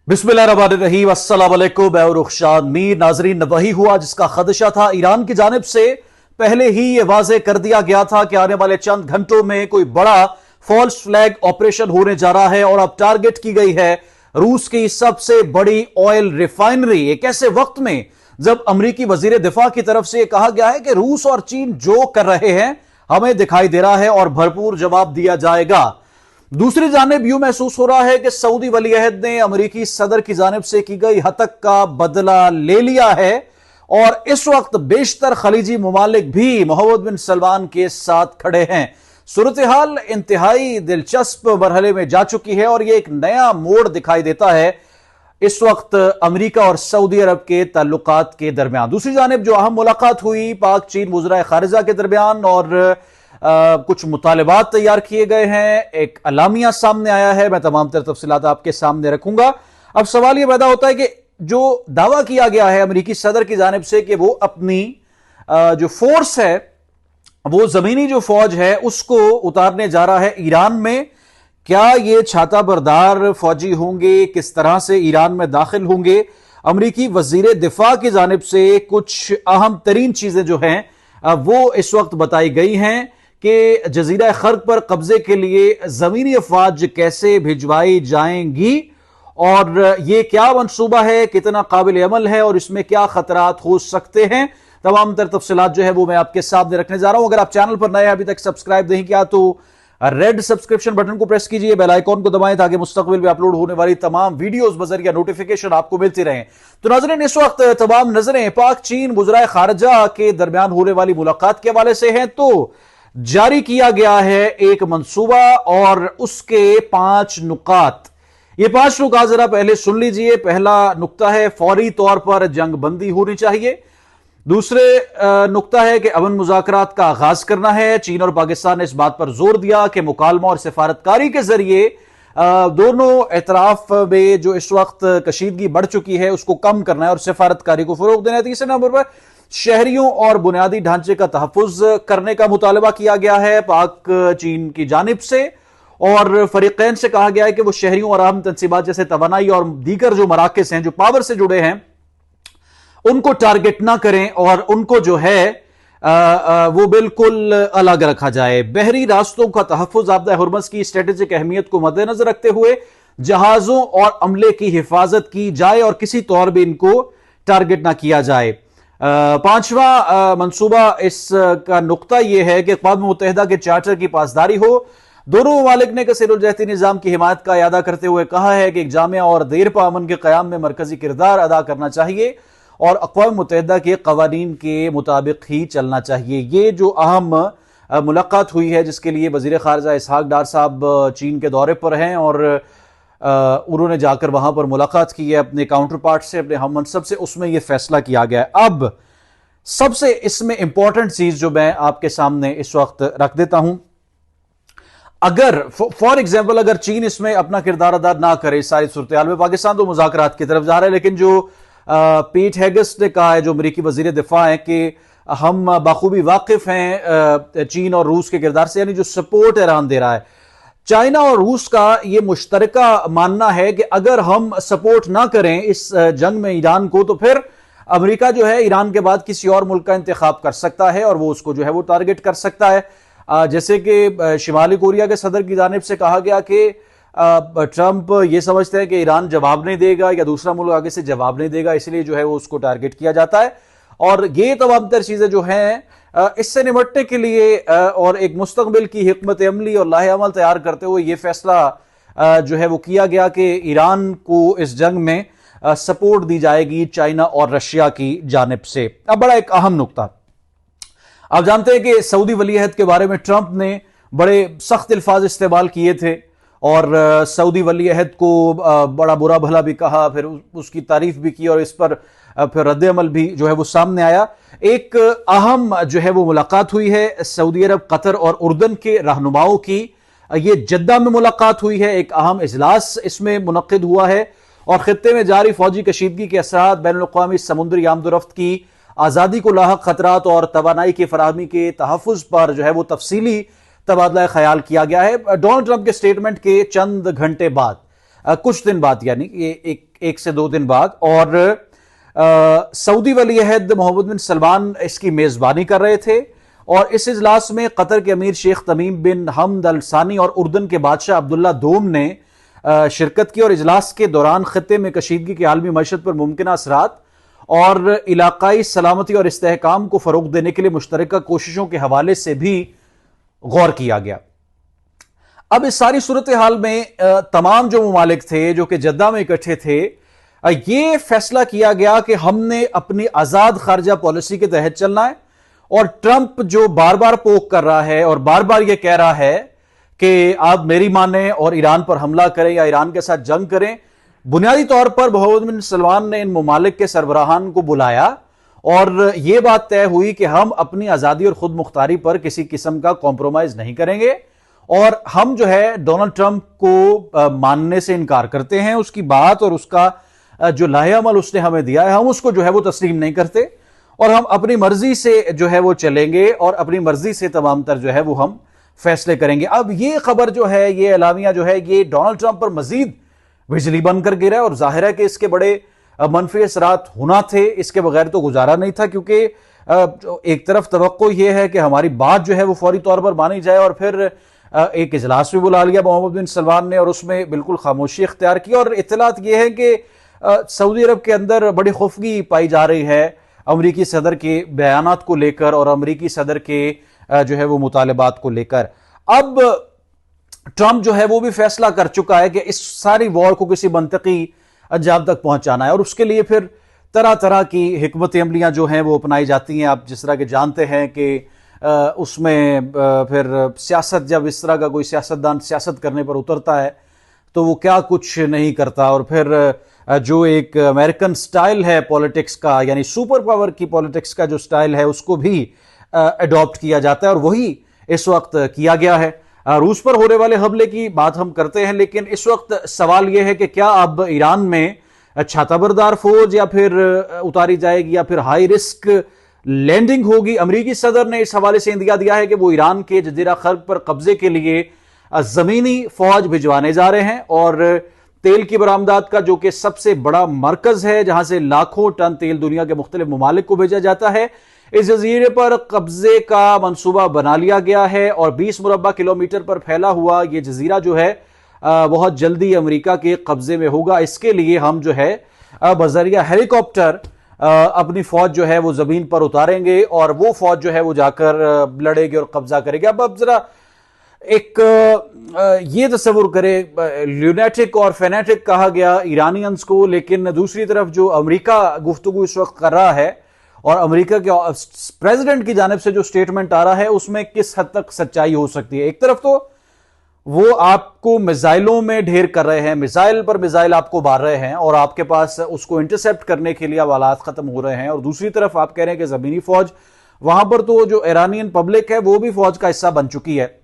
बिस्मिल्लाहिर्रहमानिर्रहीम, अस्सलाम वालेकुम। मैं रुखशान मीर। नाजरीन, वही हुआ जिसका खदशा था। ईरान की जानिब से पहले ही यह वाजे कर दिया गया था कि आने वाले चंद घंटों में कोई बड़ा फॉल्स फ्लैग ऑपरेशन होने जा रहा है और अब टारगेट की गई है रूस की सबसे बड़ी ऑयल रिफाइनरी। एक ऐसे वक्त में जब अमरीकी वजीर दिफा की तरफ से यह कहा गया है कि रूस और चीन जो कर रहे हैं हमें दिखाई दे रहा है और भरपूर जवाब दिया जाएगा। दूसरी जानिब यूं महसूस हो रहा है कि सऊदी वली अहद ने अमरीकी सदर की जानिब से की गई हतक का बदला ले लिया है और इस वक्त बेशतर खलीजी ममालिक भी मोहम्मद बिन सलमान के साथ खड़े हैं। सूरत हाल इंतहाई दिलचस्प मरहले में जा चुकी है और यह एक नया मोड़ दिखाई देता है इस वक्त अमरीका और सऊदी अरब के ताल्लुकात के दरमियान। दूसरी जानिब जो अहम मुलाकात हुई पाक चीन वज़राए खारिजा के दरमियान और कुछ मुतालबात तैयार किए गए हैं, एक अलामिया सामने आया है। मैं तमाम तर तफसीलात आपके सामने रखूंगा। अब सवाल यह पैदा होता है कि जो दावा किया गया है अमरीकी सदर की जानिब से कि वो अपनी जो फोर्स है, वो जमीनी जो फौज है उसको उतारने जा रहा है ईरान में, क्या ये छाता बरदार फौजी होंगे, किस तरह से ईरान में दाखिल होंगे? अमरीकी वजीर दिफा की जानिब से कुछ अहम तरीन चीजें जो हैं वो इस वक्त बताई गई हैं कि जजीरा खर्क पर कब्जे के लिए जमीनी अफवाज कैसे भिजवाई जाएंगी और यह क्या मंसूबा है, कितना काबिल अमल है और इसमें क्या खतरात हो सकते हैं। तमाम तर तफसीलात जो है वो मैं आपके सामने रखने जा रहा हूं। अगर आप चैनल पर नए अभी तक सब्सक्राइब नहीं किया तो रेड सब्सक्रिप्शन बटन को प्रेस कीजिए, बेल आइकॉन को दबाएं ताकि मुस्तकबिल में अपलोड होने वाली तमाम वीडियोस बजरिया नोटिफिकेशन आपको मिलती रहें। तो नाज़रीन, इस वक्त तमाम नजरें पाक चीन वज़राए खारिजा के दरमियान होने वाली मुलाकात के हवाले से हैं। तो जारी किया गया है एक मंसूबा और उसके 5 नुकात। ये 5 नुकात जरा पहले सुन लीजिए। पहला नुक्ता है फौरी तौर पर जंग बंदी होनी चाहिए। दूसरे नुक्ता है कि अमन मुज़ाकरात का आगाज करना है। चीन और पाकिस्तान ने इस बात पर जोर दिया कि मुकालमा और सिफारतकारी के जरिए दोनों एतराफ में जो इस वक्त कशीदगी बढ़ चुकी है उसको कम करना है और सिफारतकारी को फरोग देना है। तीसरे नंबर पर शहरियों और बुनियादी ढांचे का तहफ़्फ़ुज़ करने का मुतालबा किया गया है पाक चीन की जानिब से और फरीकैन से कहा गया है कि वो शहरियों और अहम तंसीबात जैसे तवानाई और दीगर जो मराकज़ हैं जो पावर से जुड़े हैं उनको टारगेट ना करें और उनको जो है वो बिल्कुल अलग रखा जाए। बहरी रास्तों का तहफ़्फ़ुज़ आपदा हुर्मस की स्ट्रेटेजिक अहमियत को मद्देनजर रखते हुए जहाजों और अमले की हिफाजत की जाए और किसी तौर पर इनको टारगेट ना किया जाए। 5वां मंसूबा इसका नुक्ता यह है कि अक़वाम मुत्तहिदा के चार्टर की पासदारी हो। दोनों ममालिक ने कसीरुल-जहती निज़ाम की हिमायत का इयादा करते हुए कहा है कि एक जामिया और देरपा अमन के क़याम में मरकजी किरदार अदा करना चाहिए और अक़वाम मुत्तहिदा के क़वानीन के मुताबिक ही चलना चाहिए। ये जो अहम मुलाकात हुई है जिसके लिए वज़ीर ख़ारिजा इसहाक डार साहब चीन के दौरे पर हैं और उन्होंने जाकर वहां पर मुलाकात की है अपने काउंटर पार्ट से, अपने हम मनसब से, उसमें यह फैसला किया गया है। अब सबसे इसमें इंपॉर्टेंट चीज जो मैं आपके सामने इस वक्त रख देता हूं, अगर फॉर एग्जाम्पल अगर चीन इसमें अपना किरदार अदा ना करे सारी सूरत हाल में, पाकिस्तान तो मुज़ाकरात की तरफ जा रहा है, लेकिन जो पीट हेगेस्ट ने कहा है जो अमरीकी वजीर दिफा है कि हम बाखूबी वाकिफ हैं चीन और रूस के किरदार से, यानी जो सपोर्ट ईरान दे रहा है। चाइना और रूस का यह मुश्तरका मानना है कि अगर हम सपोर्ट ना करें इस जंग में ईरान को तो फिर अमेरिका जो है ईरान के बाद किसी और मुल्क का इंतखाब कर सकता है और वो उसको जो है वो टारगेट कर सकता है। जैसे कि शिमाली कोरिया के सदर की जानिब से कहा गया कि ट्रंप ये समझते हैं कि ईरान जवाब नहीं देगा या दूसरा मुल्क आगे से जवाब नहीं देगा, इसलिए जो है वो उसको टारगेट किया जाता है। और ये तमाम तर चीजें जो हैं इससे निपटने के लिए और एक मुस्तकबिल की हिकमत अमली और लाहे अमल तैयार करते हुए ये फैसला जो है वो किया गया कि ईरान को इस जंग में सपोर्ट दी जाएगी चाइना और रशिया की जानिब से। अब बड़ा एक अहम नुकता, आप जानते हैं कि सऊदी वली अहद के बारे में ट्रंप ने बड़े सख्त अल्फाज इस्तेमाल किए थे और सऊदी वली अहद को बड़ा बुरा भला भी कहा, फिर उसकी तारीफ भी की और इस पर फिर रद्द अमल भी जो है वो सामने आया। एक अहम जो है वो मुलाकात हुई है सऊदी अरब, कतर और उर्दन के रहनुमाओं की। ये जद्दा में मुलाकात हुई है, एक अहम इजलास इसमें मुनक्किद हुआ है और खित्ते में जारी फौजी कशीदगी के असरात, बैनुल-अक़वामी समुद्री आमदोरफ्त की आज़ादी को लाहक खतरात और तवानाई की फराहमी के तहफ़्फ़ुज़ पर जो है वो तफसीली तबादला ख्याल किया गया है। डोनाल्ड ट्रंप के स्टेटमेंट के चंद घंटे बाद, कुछ दिन बाद, यानी ये एक एक से 2 दिन बाद। और सऊदी वली अहद मोहम्मद बिन सलमान इसकी मेजबानी कर रहे थे और इस इजलास में कतर के अमीर शेख तमीम बिन हमद अल सानी और उर्दन के बादशाह अब्दुल्ला दोम ने शिरकत की और इजलास के दौरान खत्ते में कशीदगी की आलमी मईशत पर मुमकिन असरात और इलाकाई सलामती और इस्तेहकाम को फरोग देने के लिए मुश्तरका कोशिशों के हवाले से भी गौर किया गया। अब इस सारी सूरत हाल में तमाम जो ममालिक थे जो कि जद्दा में इकट्ठे थे, ये फैसला किया गया कि हमने अपनी आजाद खारजा पॉलिसी के तहत चलना है और ट्रंप जो बार बार पोक कर रहा है और बार बार यह कह रहा है कि आप मेरी माने और ईरान पर हमला करें या ईरान के साथ जंग करें, बुनियादी तौर पर मोहम्मद बिन सलमान ने इन ममालिक के सरबराहान को बुलाया और यह बात तय हुई कि हम अपनी आजादी और खुद मुख्तारी पर किसी किस्म का कॉम्प्रोमाइज नहीं करेंगे और हम जो है डोनाल्ड ट्रंप को मानने से इनकार करते हैं। उसकी बात और उसका जो लाहेअमल उसने हमें दिया है, हम उसको जो है वो तस्लीम नहीं करते और हम अपनी मर्जी से जो है वो चलेंगे और अपनी मर्जी से तमाम तर जो है वो हम फैसले करेंगे। अब ये खबर जो है, ये एलामिया जो है, ये डोनाल्ड ट्रंप पर मजीद बिजली बनकर गिरा है और जाहिर है कि इसके बड़े मनफी असरात होना थे, इसके बगैर तो गुजारा नहीं था, क्योंकि एक तरफ तवक्को यह है कि हमारी बात जो है वो फौरी तौर पर मानी जाए और फिर एक इजलास भी बुला लिया मोहम्मद बिन सलमान ने और उसमें बिल्कुल खामोशी इख्तियार की। और इत्तलात यह है कि सऊदी अरब के अंदर बड़ी खौफगी पाई जा रही है अमरीकी सदर के बयानात को लेकर और अमरीकी सदर के जो है वो मुतालबात को लेकर। अब ट्रंप जो है वो भी फैसला कर चुका है कि इस सारी वॉर को किसी मंतकी अंजाम तक पहुंचाना है और उसके लिए फिर तरह तरह की हिकमत अमलियां जो हैं वो अपनाई जाती हैं। आप जिस तरह के जानते हैं कि उसमें फिर सियासत, जब इस तरह का कोई सियासतदान सियासत करने पर उतरता है तो वो क्या कुछ नहीं करता और फिर जो एक अमेरिकन स्टाइल है पॉलिटिक्स का, यानी सुपर पावर की पॉलिटिक्स का जो स्टाइल है, उसको भी अडॉप्ट किया जाता है और वही इस वक्त किया गया है। रूस पर होने वाले हमले की बात हम करते हैं, लेकिन इस वक्त सवाल यह है कि क्या अब ईरान में छाताबरदार फौज या फिर उतारी जाएगी या फिर हाई रिस्क लैंडिंग होगी। अमरीकी सदर ने इस हवाले से इंदिया दिया है कि वो ईरान के जजीरा खर्क पर कब्जे के लिए जमीनी फौज भिजवाने जा रहे हैं और तेल की बरामदात का जो कि सबसे बड़ा मरकज है, जहां से लाखों टन तेल दुनिया के मुख्तलिफ ममालिक को भेजा जाता है, इस जजीरे पर कब्जे का मंसूबा बना लिया गया है और 20 मुरब्बा किलोमीटर पर फैला हुआ यह जजीरा जो है बहुत जल्दी अमेरिका के कब्जे में होगा। इसके लिए हम जो है बजरिया हेलीकॉप्टर अपनी फौज जो है वो जमीन पर उतारेंगे और वो फौज जो है वो जाकर लड़ेगी और कब्जा करेगी। अब जरा एक ये तस्वुर करे, ल्यूनेटिक और फेनेटिक कहा गया ईरानियंस को, लेकिन दूसरी तरफ जो अमेरिका गुफ्तगू इस वक्त कर रहा है और अमेरिका के प्रेसिडेंट की जानिब से जो स्टेटमेंट आ रहा है उसमें किस हद तक सच्चाई हो सकती है। एक तरफ तो वो आपको मिसाइलों में ढेर कर रहे हैं, मिसाइल पर मिसाइल आपको मार रहे हैं और आपके पास उसको इंटरसेप्ट करने के लिए हालात खत्म हो रहे हैं, और दूसरी तरफ आप कह रहे हैं कि जमीनी फौज, वहां पर तो जो ईरानियन पब्लिक है वो भी फौज का हिस्सा बन चुकी है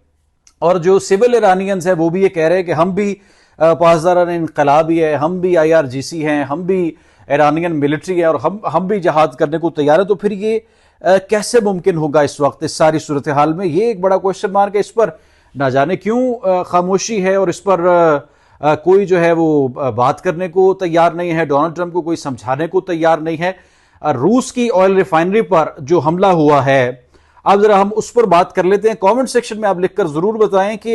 और जो सिविल ईरानियंस है वो भी ये कह रहे हैं कि हम भी पासदारान इनकलाबी है, हम भी IRGC हैं, हम भी ईरानियन मिलिट्री है और हम भी जहाद करने को तैयार है। तो फिर ये कैसे मुमकिन होगा इस वक्त इस सारी सूरत हाल में? ये एक बड़ा क्वेश्चन मार्क है। इस पर ना जाने क्यों खामोशी है और इस पर कोई जो है वो बात करने को तैयार नहीं है, डोनाल्ड ट्रंप को कोई समझाने को तैयार नहीं है। रूस की ऑयल रिफाइनरी पर जो हमला हुआ है, अब जरा हम उस पर बात कर लेते हैं। कमेंट सेक्शन में आप लिखकर जरूर बताएं कि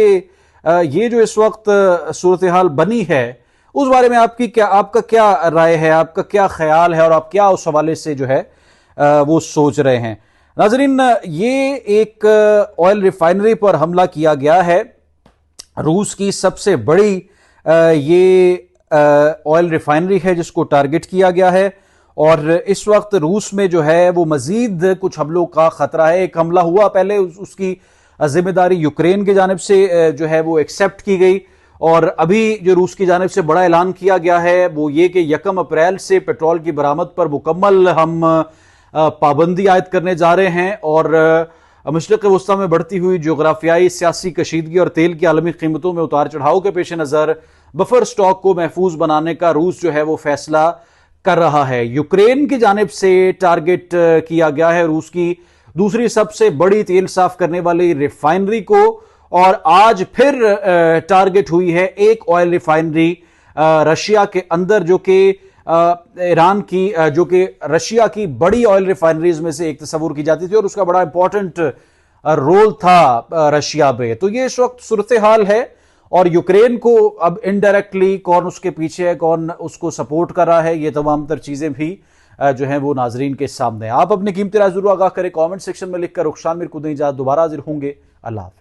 ये जो इस वक्त सूरत हाल बनी है उस बारे में आपका क्या राय है, आपका क्या ख्याल है और आप क्या उस हवाले से जो है वो सोच रहे हैं। नाजरीन, ये एक ऑयल रिफाइनरी पर हमला किया गया है, रूस की सबसे बड़ी ये ऑयल रिफाइनरी है जिसको टारगेट किया गया है और इस वक्त रूस में जो है वो मजीद कुछ हमलों का खतरा है। एक हमला हुआ पहले, उसकी जिम्मेदारी यूक्रेन की जानिब से जो है वो एक्सेप्ट की गई और अभी जो रूस की जानिब से बड़ा ऐलान किया गया है वो ये कि 1 अप्रैल से पेट्रोल की बरामद पर मुकम्मल हम पाबंदी आयद करने जा रहे हैं और मशरिक़ वस्ता में बढ़ती हुई जोग्राफियाई सियासी कशीदगी और तेल की आलमी कीमतों में उतार चढ़ाव के पेश नज़र बफर स्टॉक को महफूज बनाने का रूस जो है वो फैसला कर रहा है। यूक्रेन की जानिब से टारगेट किया गया है रूस की दूसरी सबसे बड़ी तेल साफ करने वाली रिफाइनरी को और आज फिर टारगेट हुई है एक ऑयल रिफाइनरी रशिया के अंदर, जो कि ईरान की जो कि रशिया की बड़ी ऑयल रिफाइनरीज में से एक तस्वूर की जाती थी और उसका बड़ा इंपॉर्टेंट रोल था रशिया में। तो ये इस वक्त सूरत हाल है और यूक्रेन को अब इनडायरेक्टली कौन उसके पीछे है, कौन उसको सपोर्ट कर रहा है, ये तमाम तर चीजें भी जो है वो नाजरीन के सामने। आप अपनी कीमती राय जरूर आगाह करें कमेंट सेक्शन में लिखकर। रुखसान मीर को दें इजाजत, दोबारा हाजिर होंगे। अल्लाह हाफ़िज़।